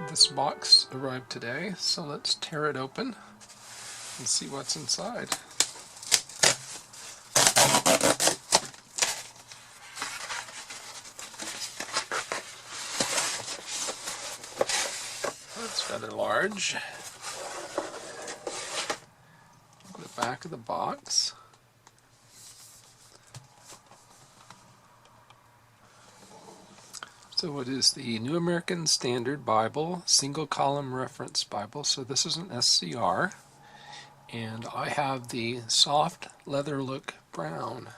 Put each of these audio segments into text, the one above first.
This box arrived today, so let's tear it open and see what's inside. That's rather large. The back of the box. So it is the New American Standard Bible, single column reference Bible. So this is an SCR, and I have the soft leather look brown.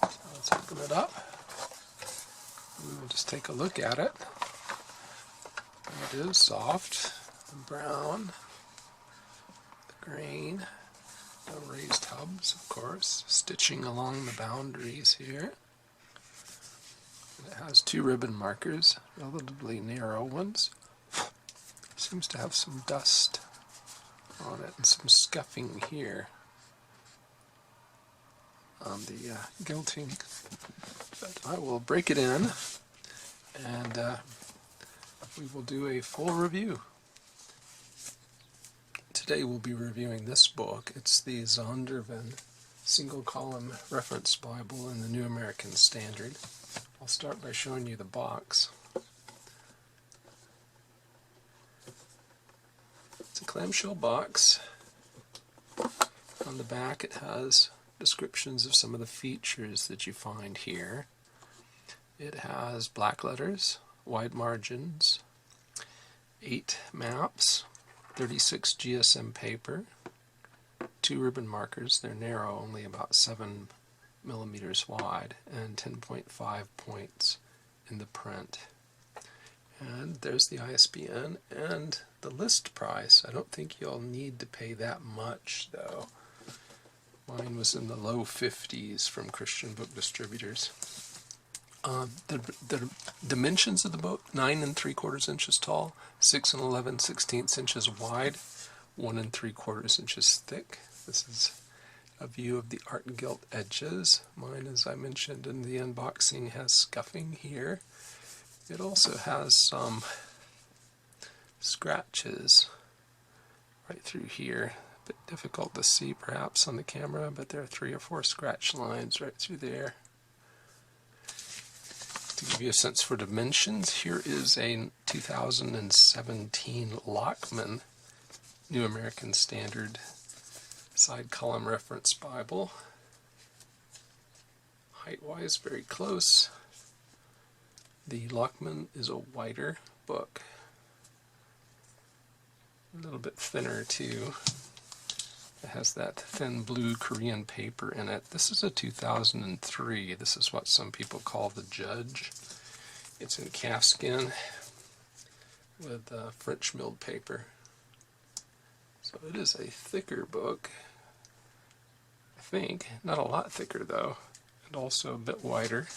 So let's open it up. We'll just take a look at it. It is soft and brown. The grain, no raised hubs, of course, stitching along the boundaries here. It has two ribbon markers, relatively narrow ones. Seems to have some dust on it and some scuffing here on the gilting. But I will break it in and we will do a full review. Today we'll be reviewing this book. It's the Zondervan Single Column Reference Bible in the New American Standard. I'll start by showing you the box. It's a clamshell box. On the back it has descriptions of some of the features that you find here. It has black letters, wide margins, 8 maps, 36 GSM paper, 2 ribbon markers. They're narrow, only about 7 millimeters wide, and 10.5 points in the print. And there's the ISBN and the list price. I don't think you'll need to pay that much, though. Mine was in the low 50s from Christian book distributors. The dimensions of the book: 9 3/4 inches tall, 6 11/16 inches wide, 1 3/4 inches thick. This is a view of the art-gilt edges. Mine, as I mentioned in the unboxing, has scuffing here. It also has some scratches right through here. A bit difficult to see perhaps on the camera, but there are 3 or 4 scratch lines right through there. To give you a sense for dimensions, here is a 2017 Lockman New American Standard Side Column Reference Bible. Height-wise, very close. The Lockman is a wider book. A little bit thinner, too. It has that thin blue Korean paper in it. This is a 2003. This is what some people call the Judge. It's in calfskin with French milled paper. So it is a thicker book, I think. Not a lot thicker, though, and also a bit wider.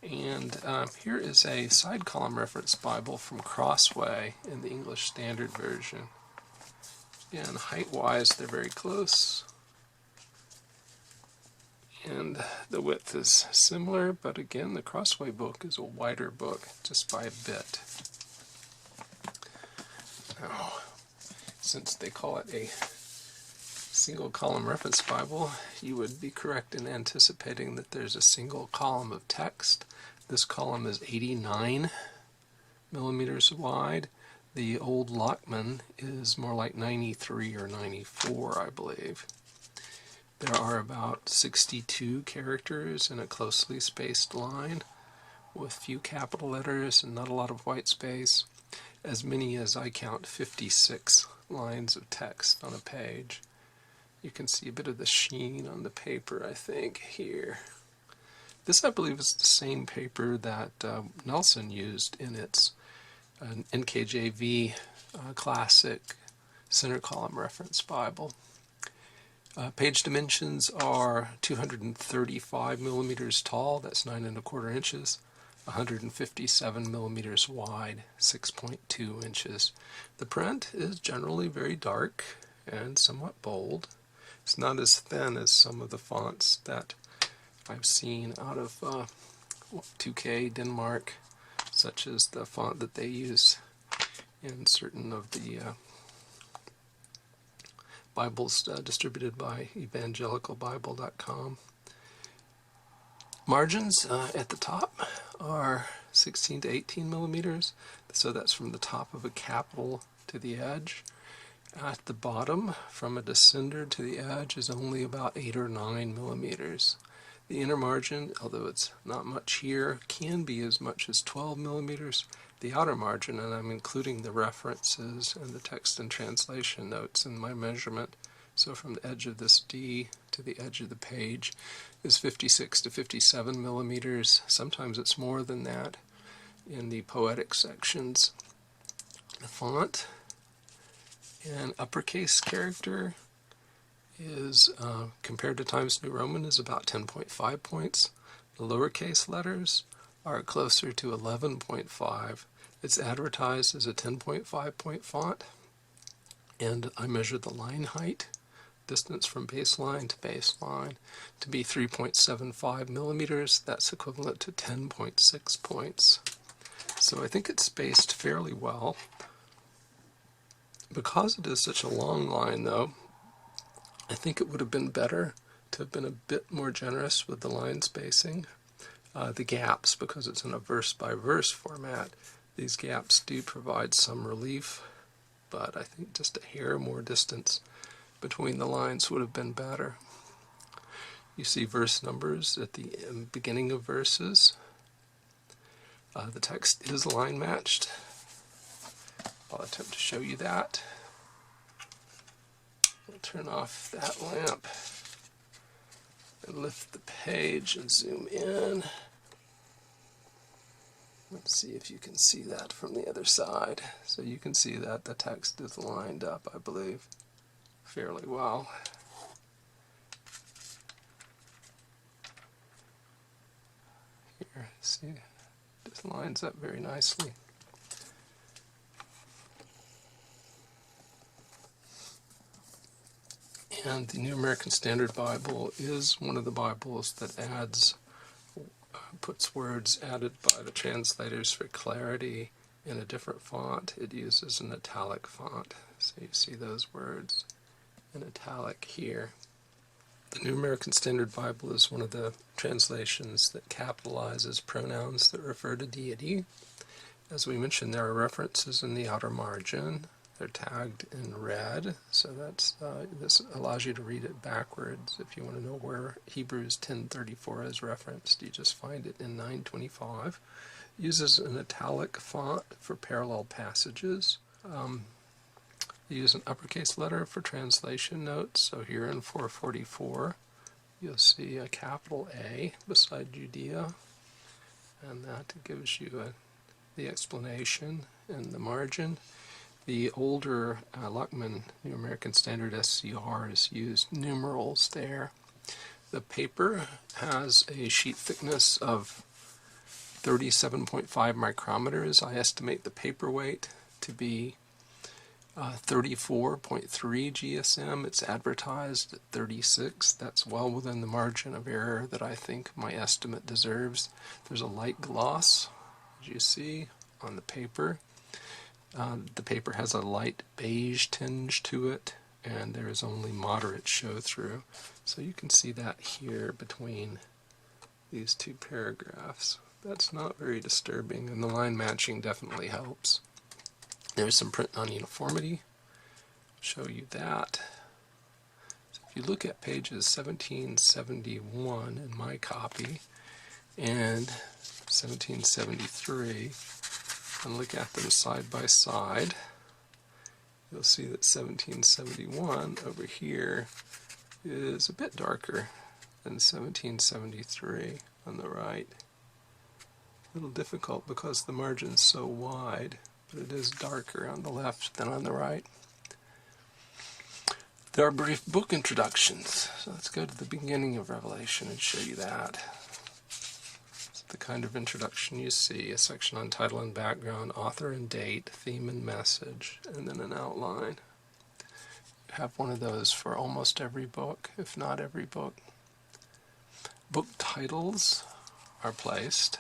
And here is a side column reference Bible from Crossway in the English Standard Version. Again, height-wise, they're very close. And the width is similar, but again, the Crossway book is a wider book, just by a bit. Now, since they call it a single column reference Bible, you would be correct in anticipating that there's a single column of text. This column is 89 millimeters wide. The old Lockman is more like 93 or 94, I believe. There are about 62 characters in a closely spaced line with few capital letters and not a lot of white space. As many as I count 56 lines of text on a page. You can see a bit of the sheen on the paper, I think, here. This, I believe, is the same paper that Nelson used in its NKJV classic center column reference Bible. Page dimensions are 235 millimeters tall, that's 9 1/4 inches, 157 millimeters wide, 6.2 inches. The print is generally very dark and somewhat bold. It's not as thin as some of the fonts that I've seen out of 2K, Denmark, such as the font that they use in certain of the Bibles distributed by evangelicalbible.com. Margins at the top are 16 to 18 millimeters, so that's from the top of a capital to the edge. At the bottom, from a descender to the edge, is only about 8 or 9 millimeters. The inner margin, although it's not much here, can be as much as 12 millimeters. The outer margin, and I'm including the references and the text and translation notes in my measurement, so from the edge of this D to the edge of the page, is 56 to 57 millimeters. Sometimes it's more than that in the poetic sections. The font and uppercase character is, compared to Times New Roman, is about 10.5 points. The lowercase letters are closer to 11.5. It's advertised as a 10.5 point font, and I measured the line height, distance from baseline to baseline, to be 3.75 millimeters. That's equivalent to 10.6 points. So I think it's spaced fairly well. Because it is such a long line, though, I think it would have been better to have been a bit more generous with the line spacing. The gaps, because it's in a verse-by-verse format, these gaps do provide some relief, but I think just a hair more distance between the lines would have been better. You see verse numbers at the beginning of verses. The text is line matched. I'll attempt to show you that. I'll turn off that lamp and lift the page and zoom in. Let's see if you can see that from the other side. So you can see that the text is lined up, I believe, fairly well. Here, see, it just lines up very nicely. And the New American Standard Bible is one of the Bibles that puts words added by the translators for clarity in a different font. It uses an italic font, so you see those words in italic here. The New American Standard Bible is one of the translations that capitalizes pronouns that refer to deity. As we mentioned, there are references in the outer margin. They're tagged in red, so this allows you to read it backwards. If you want to know where Hebrews 10:34 is referenced, you just find it in 9:25. It uses an italic font for parallel passages. You use an uppercase letter for translation notes. So here in 444, you'll see a capital A beside Judea, and that gives you the explanation in the margin. The older Lockman New American Standard SCR has used numerals there. The paper has a sheet thickness of 37.5 micrometers. I estimate the paper weight to be 34.3 GSM. It's advertised at 36. That's well within the margin of error that I think my estimate deserves. There's a light gloss, as you see, on the paper. The paper has a light beige tinge to it, and there is only moderate show-through. So you can see that here between these two paragraphs. That's not very disturbing, and the line matching definitely helps. There's some print non-uniformity. Show you that. So if you look at pages 1771 in my copy and 1773, and look at them side by side, you'll see that 1771 over here is a bit darker than 1773 on the right. A little difficult because the margin's so wide, but it is darker on the left than on the right. There are brief book introductions, so let's go to the beginning of Revelation and show you that. The kind of introduction you see, a section on title and background, author and date, theme and message, and then an outline. You have one of those for almost every book, if not every book. Book titles are placed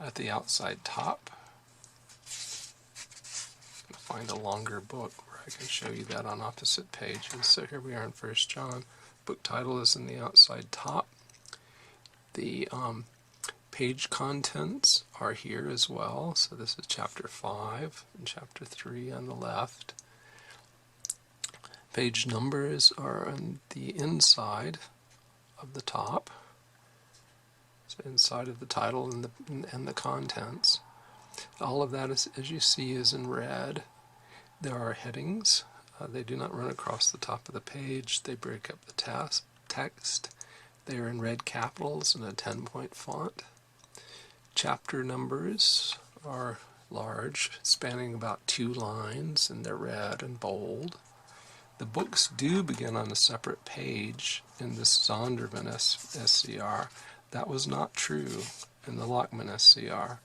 At the outside top, I'm going to find a longer book where I can show you that on opposite pages. So here we are in 1 John. Book title is in the outside top. The page contents are here as well. So this is chapter 5 and chapter 3 on the left. Page numbers are on the inside of the top. So inside of the title and the contents. All of that, as you see, is in red. There are headings. They do not run across the top of the page. They break up the text. They are in red capitals in a 10-point font. Chapter numbers are large, spanning about 2 lines, and they're red and bold. The books do begin on a separate page in this Zondervan SCR. That was not true in the Lockman SCR.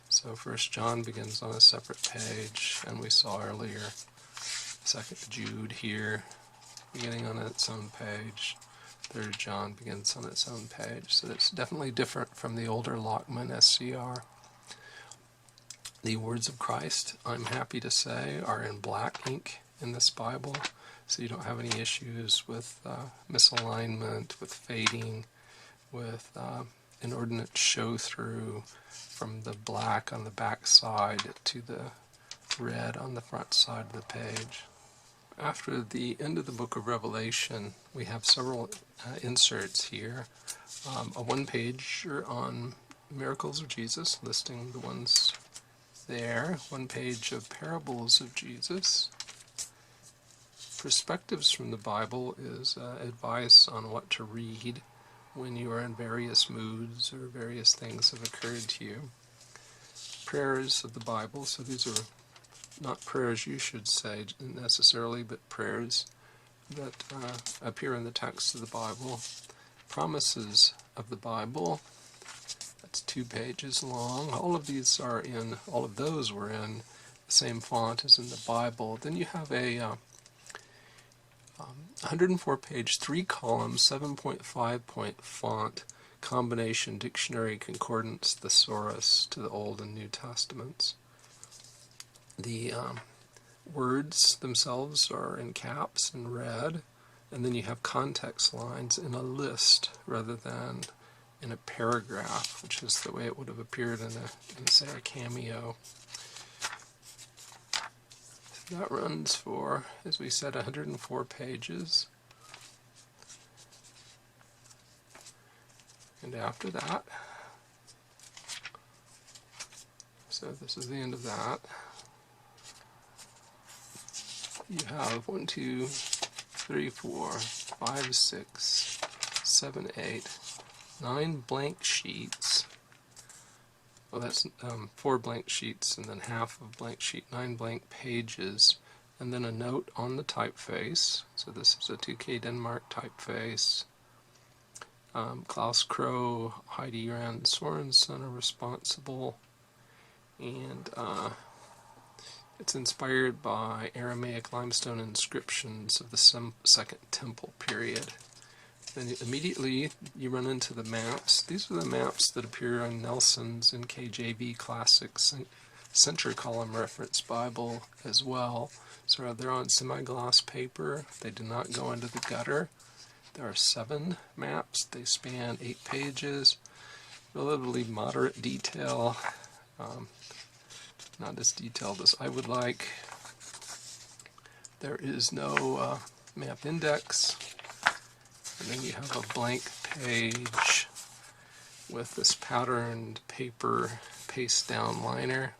So 1 John begins on a separate page, and we saw earlier 2nd Jude here beginning on its own page. 3 John begins on its own page. So it's definitely different from the older Lockman SCR. The words of Christ, I'm happy to say, are in black ink in this Bible, so you don't have any issues with misalignment, with fading, with inordinate show-through from the black on the back side to the red on the front side of the page. After the end of the book of Revelation, we have several inserts here. A one-pager on miracles of Jesus, listing the ones there. One page of parables of Jesus. Perspectives from the Bible is advice on what to read when you are in various moods or various things have occurred to you. Prayers of the Bible, so these are not prayers you should say necessarily, but prayers that appear in the text of the Bible. Promises of the Bible, that's 2 pages long. All of those were in the same font as in the Bible. Then you have a 104-page, 3-column, 7.5-point font combination dictionary concordance Thesaurus to the Old and New Testaments. The words themselves are in caps and red, and then you have context lines in a list rather than in a paragraph, which is the way it would have appeared in say, a cameo. So that runs for, as we said, 104 pages. And after that, so this is the end of that, you have 1, 2, 3, 4, 5, 6, 7, 8, 9 blank sheets. Well, that's 4 blank sheets and then half of blank sheet, 9 blank pages, and then a note on the typeface. So this is a 2K Denmark typeface. Klaus Crow, Heidi Rand Sorensen are responsible, and it's inspired by Aramaic limestone inscriptions of the Second Temple period. Then immediately you run into the maps. These are the maps that appear on Nelson's NKJV Classics Center Column Reference Bible as well. So they're on semi-gloss paper. They do not go into the gutter. There are 7 maps. They span 8 pages. Relatively moderate detail. Not as detailed as I would like. There is no map index. And then you have a blank page with this patterned paper paste down liner.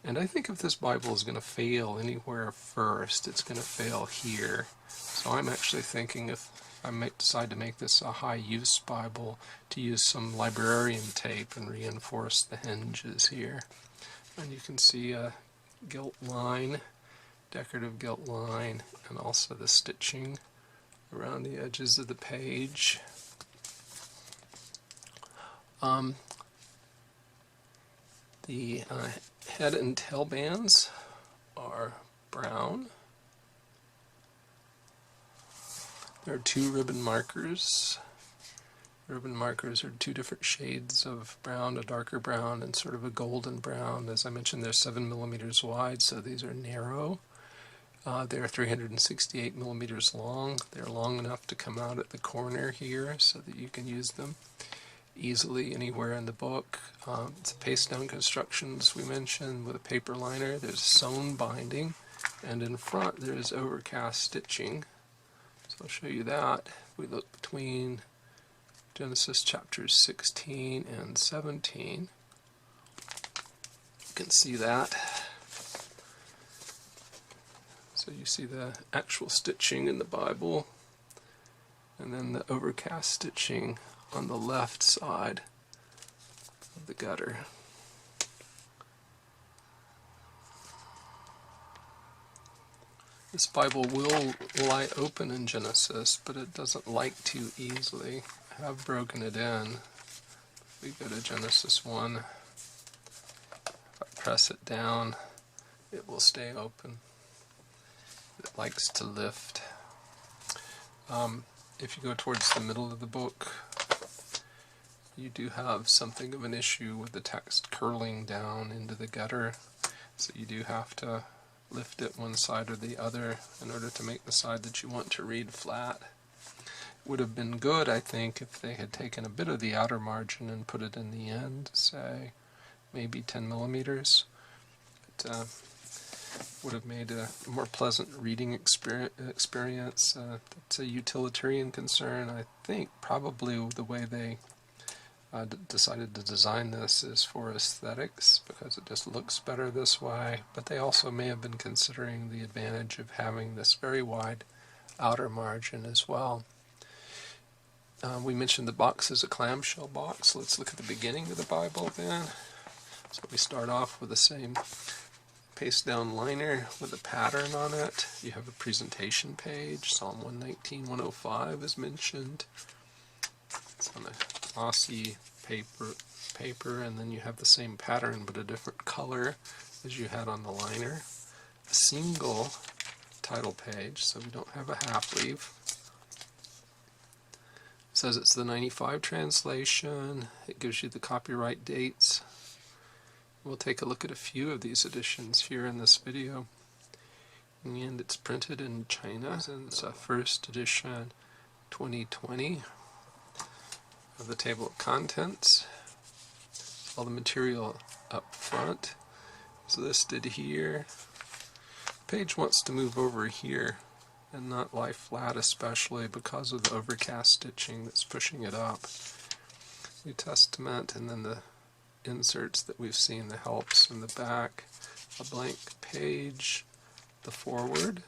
And I think if this Bible is going to fail anywhere first, it's going to fail here. So I'm actually thinking if I might decide to make this a high-use Bible, to use some librarian tape and reinforce the hinges here. And you can see a gilt line, decorative gilt line, and also the stitching around the edges of the page. The head and tail bands are brown. There are 2 ribbon markers Ribbon markers are two different shades of brown, a darker brown and sort of a golden brown. As I mentioned, they're 7 millimeters wide, so these are narrow. They're 368 millimeters long. They're long enough to come out at the corner here so that you can use them easily anywhere in the book. It's a paste down construction, as we mentioned, with a paper liner. There's sewn binding, and in front there's overcast stitching. So I'll show you that. We look between Genesis chapters 16 and 17. You can see that. So you see the actual stitching in the Bible, and then the overcast stitching on the left side of the gutter. This Bible will lie open in Genesis, but it doesn't like to easily. I have broken it in. We go to Genesis 1. If I press it down, it will stay open. It likes to lift. If you go towards the middle of the book, you do have something of an issue with the text curling down into the gutter, so you do have to lift it one side or the other in order to make the side that you want to read flat. It would have been good, I think, if they had taken a bit of the outer margin and put it in the end, say maybe 10 millimeters. It would have made a more pleasant reading experience. It's a utilitarian concern. I think probably the way they decided to design this is for aesthetics, because it just looks better this way, but they also may have been considering the advantage of having this very wide outer margin as well. We mentioned the box is a clamshell box. Let's look at the beginning of the Bible then. So we start off with the same paste down liner with a pattern on it. You have a presentation page. Psalm 119, 105 is mentioned. It's on a glossy paper, and then you have the same pattern but a different color as you had on the liner. A single title page, so we don't have a half leaf. It says it's the 95 translation. It gives you the copyright dates. We'll take a look at a few of these editions here in this video. And it's printed in China. It's a first edition 2020 of the table of contents. All the material up front is listed here. The page wants to move over here and not lie flat, especially because of the overcast stitching that's pushing it up. New Testament, and then the inserts that we've seen, the helps in the back, a blank page, the foreword,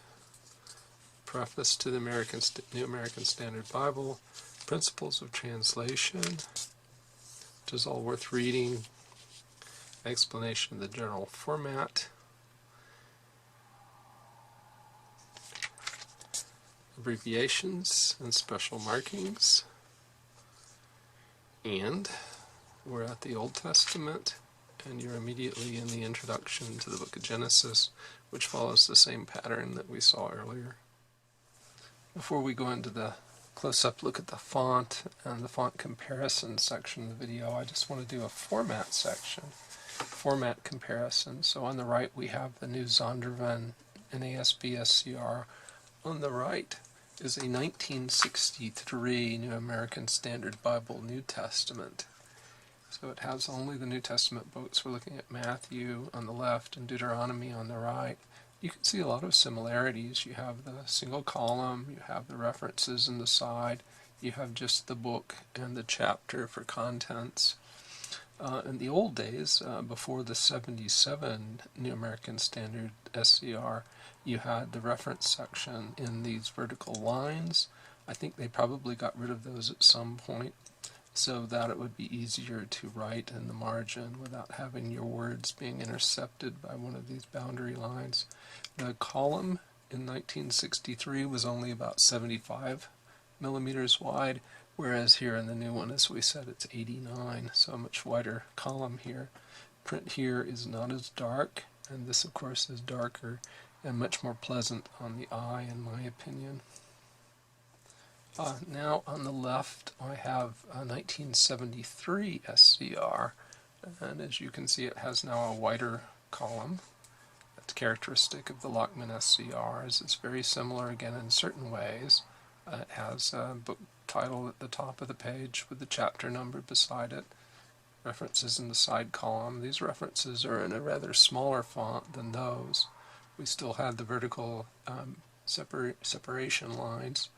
preface to the New American Standard Bible, principles of translation, which is all worth reading, explanation of the general format, abbreviations and special markings, and we're at the Old Testament, and you're immediately in the introduction to the book of Genesis, which follows the same pattern that we saw earlier. Before we go into the close-up look at the font and the font comparison section of the video, I just want to do a format section, format comparison. So on the right we have the new Zondervan NASB SCR. On the right is a 1963 New American Standard Bible New Testament. So it has only the New Testament books. We're looking at Matthew on the left and Deuteronomy on the right. You can see a lot of similarities. You have the single column, you have the references in the side, you have just the book and the chapter for contents. In the old days, before the 77 New American Standard SCR, you had the reference section in these vertical lines. I think they probably got rid of those at some point, so that it would be easier to write in the margin without having your words being intercepted by one of these boundary lines. The column in 1963 was only about 75 millimeters wide, whereas here in the new one, as we said, it's 89, so a much wider column here. Print here is not as dark, and this of course is darker and much more pleasant on the eye in my opinion. Now on the left I have a 1973 SCR, and as you can see it has now a wider column. That's characteristic of the Lockman SCRs. It's very similar again in certain ways. It has a book title at the top of the page with the chapter number beside it. References in the side column. These references are in a rather smaller font than those. We still had the vertical separation lines.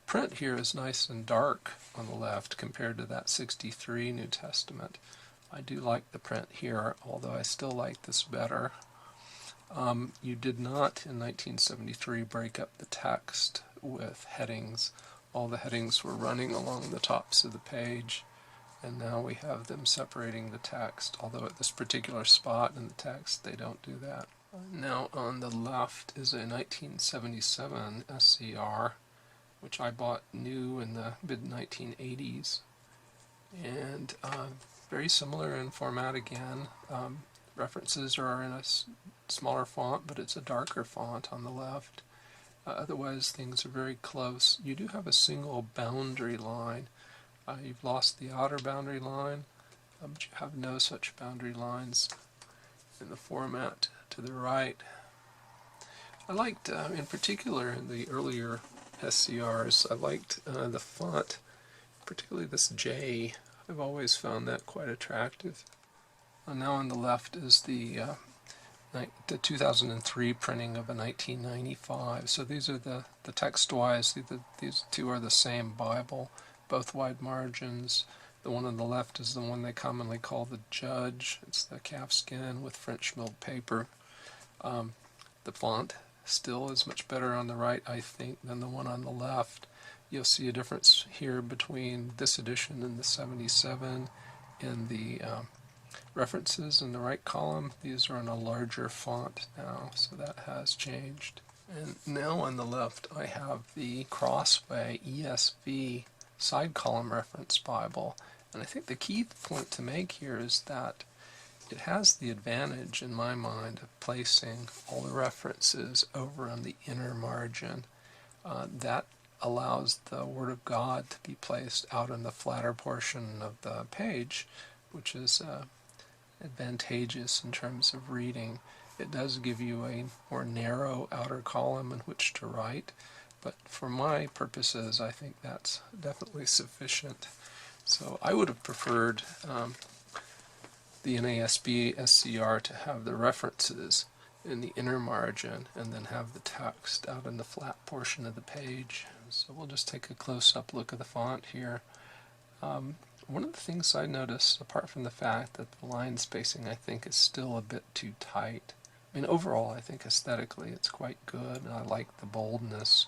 Print here is nice and dark on the left compared to that 63 New Testament. I do like the print here, although I still like this better. You did not in 1973 break up the text with headings. All the headings were running along the tops of the page, and now we have them separating the text, although at this particular spot in the text they don't do that. Now on the left is a 1977 SCR, which I bought new in the mid-1980s, and very similar in format again. References are in a smaller font, but it's a darker font on the left. Otherwise things are very close. You do have a single boundary line. You've lost the outer boundary line, but you have no such boundary lines in the format to the right. I liked, in particular in the earlier SCRs, I liked the font, particularly this J. I've always found that quite attractive. Now on the left is the 2003 printing of a 1995. So these are the text-wise, these two are the same Bible, both wide margins. The one on the left is the one they commonly call the Judge. It's the calfskin with French milled paper. The font still is much better on the right, I think, than the one on the left. You'll see a difference here between this edition and the 77 in the references in the right column. These are in a larger font now, so that has changed. And now on the left I have the Crossway ESV side column reference Bible, and I think the key point to make here is that it has the advantage in my mind of placing all the references over on the inner margin. That allows the Word of God to be placed out in the flatter portion of the page, which is advantageous in terms of reading. It does give you a more narrow outer column in which to write, but for my purposes I think that's definitely sufficient. So I would have preferred the NASB SCR to have the references in the inner margin and then have the text out in the flat portion of the page. So we'll just take a close-up look at the font here. One of the things I notice, apart from the fact that the line spacing I think is still a bit too tight, I mean overall I think aesthetically it's quite good, and I like the boldness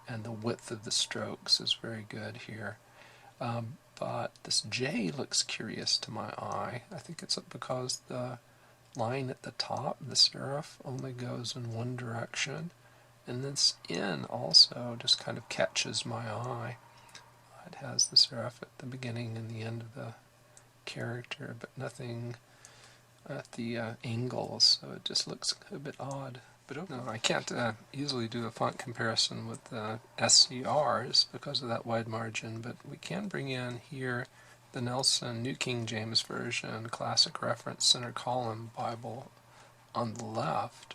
and the width of the strokes is very good here. But this J looks curious to my eye. I think it's because the line at the top, the serif, only goes in one direction, and this N also just kind of catches my eye. It has the serif at the beginning and the end of the character, but nothing at the angles, so it just looks a bit odd. But no, I can't easily do a font comparison with the SCRs because of that wide margin, but we can bring in here the Nelson New King James Version Classic Reference Center Column Bible on the left,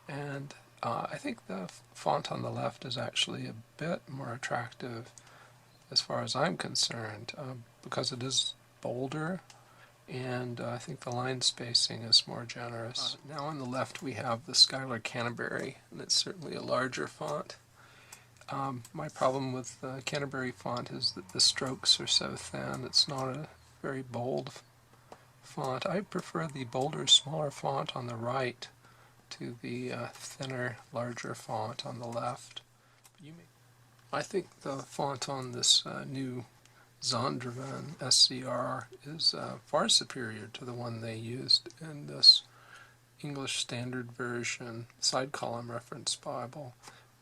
and I think the font on the left is actually a bit more attractive as far as I'm concerned, because it is bolder, and I think the line spacing is more generous. Now on the left we have the Schuyler Canterbury, and it's certainly a larger font. My problem with the Canterbury font is that the strokes are so thin. It's not a very bold font. I prefer the bolder, smaller font on the right to the thinner, larger font on the left. I think the font on this new Zondervan SCR is far superior to the one they used in this English Standard Version side column reference Bible.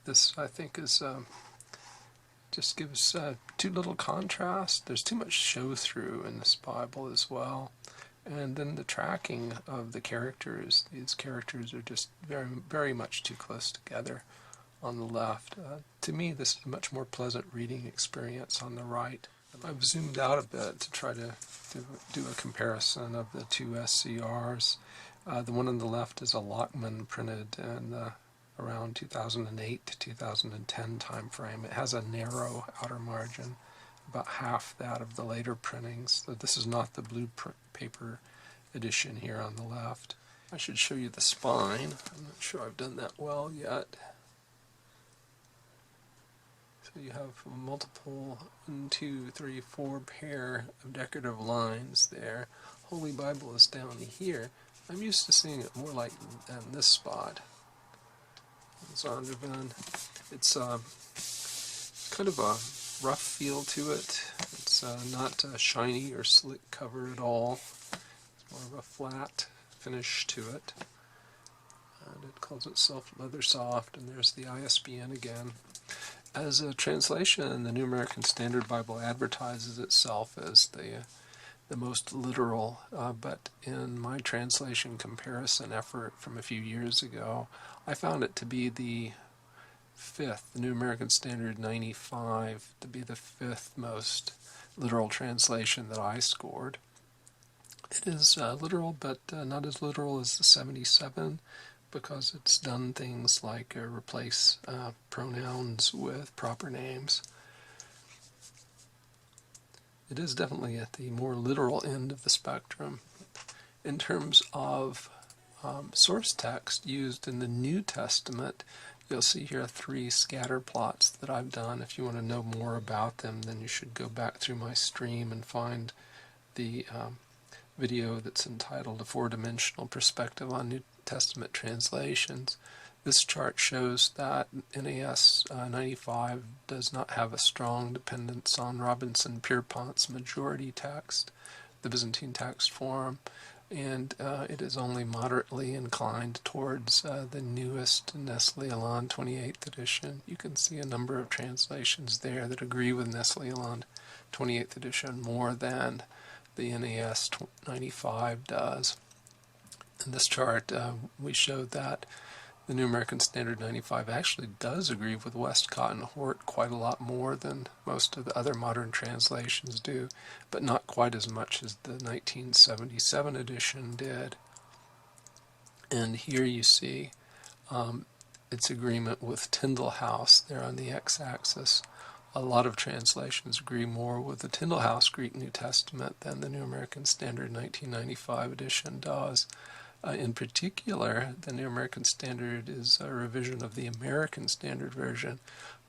This, I think, is just gives too little contrast. There's too much show-through in this Bible as well. And then the tracking of the characters, these characters are just very, very much too close together on the left. To me, this is a much more pleasant reading experience on the right. I've zoomed out a bit to try to do a comparison of the two SCRs. The one on the left is a Lockman printed in around 2008 to 2010 time frame. It has a narrow outer margin, about half that of the later printings. So this is not the blue paper edition here on the left. I should show you the spine. I'm not sure I've done that well yet. So you have multiple 1, 2, 3, 4 pair of decorative lines there. Holy Bible is down here. I'm used to seeing it more like in this spot. Zondervan. It's kind of a rough feel to it. It's not shiny or slick cover at all. It's more of a flat finish to it. And it calls itself Leathersoft, and there's the ISBN again. As a translation, the New American Standard Bible advertises itself as the most literal, but in my translation comparison effort from a few years ago, I found it to be the fifth, the New American Standard 95, to be the fifth most literal translation that I scored. It is literal, but not as literal as the 77, because it's done things like replace pronouns with proper names. It is definitely at the more literal end of the spectrum. In terms of source text used in the New Testament, you'll see here 3 scatter plots that I've done. If you want to know more about them, then you should go back through my stream and find the video that's entitled A Four-Dimensional Perspective on New Testament Translations. This chart shows that NAS 95 does not have a strong dependence on Robinson-Pierpont's majority text, the Byzantine Textform, and it is only moderately inclined towards the newest Nestle-Aland 28th edition. You can see a number of translations there that agree with Nestle-Aland 28th edition more than the NAS 95 does. In this chart, we showed that the New American Standard 95 actually does agree with Westcott Hort quite a lot more than most of the other modern translations do, but not quite as much as the 1977 edition did. And here you see its agreement with Tyndale House there on the x-axis. A lot of translations agree more with the Tyndale House Greek New Testament than the New American Standard 1995 edition does. In particular, the New American Standard is a revision of the American Standard Version,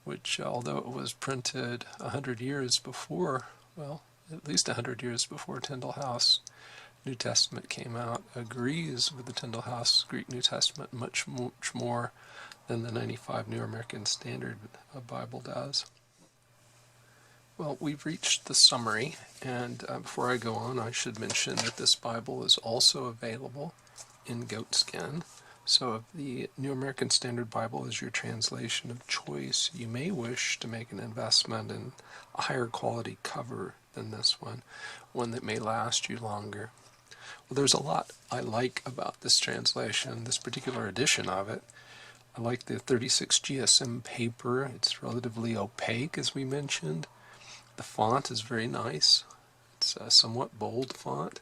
which, although it was printed 100 years before, well, at least 100 years before Tyndale House New Testament came out, agrees with the Tyndale House Greek New Testament much more than the 95 New American Standard Bible does. Well, we've reached the summary, and before I go on, I should mention that this Bible is also available in goatskin. So if the New American Standard Bible is your translation of choice, you may wish to make an investment in a higher quality cover than this one that may last you longer. Well, there's a lot I like about this translation, this particular edition of it. I like the 36 GSM paper. It's relatively opaque, as we mentioned. The font is very nice. It's a somewhat bold font.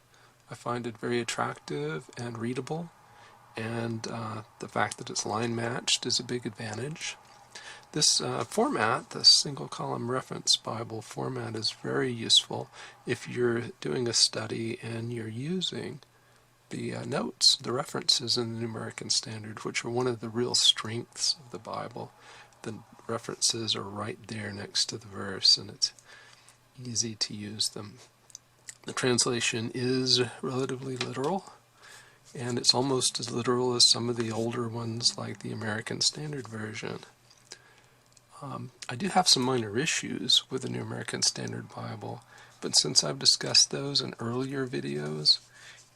I find it very attractive and readable, and the fact that it's line matched is a big advantage. This format, the single column reference Bible format, is very useful if you're doing a study and you're using the notes, the references in the New American Standard, which are one of the real strengths of the Bible. The references are right there next to the verse, and it's easy to use them. The translation is relatively literal, and it's almost as literal as some of the older ones like the American Standard Version. I do have some minor issues with the New American Standard Bible, but since I've discussed those in earlier videos,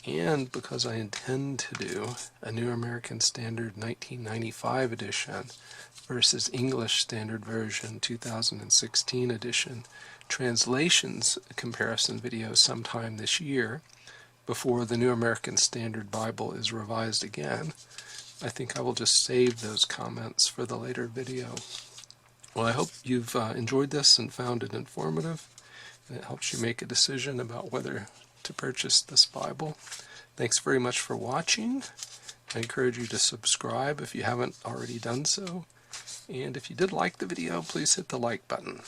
and because I intend to do a New American Standard 1995 edition versus English Standard Version 2016 edition translations comparison video sometime this year before the New American Standard Bible is revised again, I think I will just save those comments for the later video. Well, I hope you've enjoyed this and found it informative, and it helps you make a decision about whether to purchase this Bible. Thanks very much for watching. I encourage you to subscribe if you haven't already done so. And if you did like the video, please hit the like button.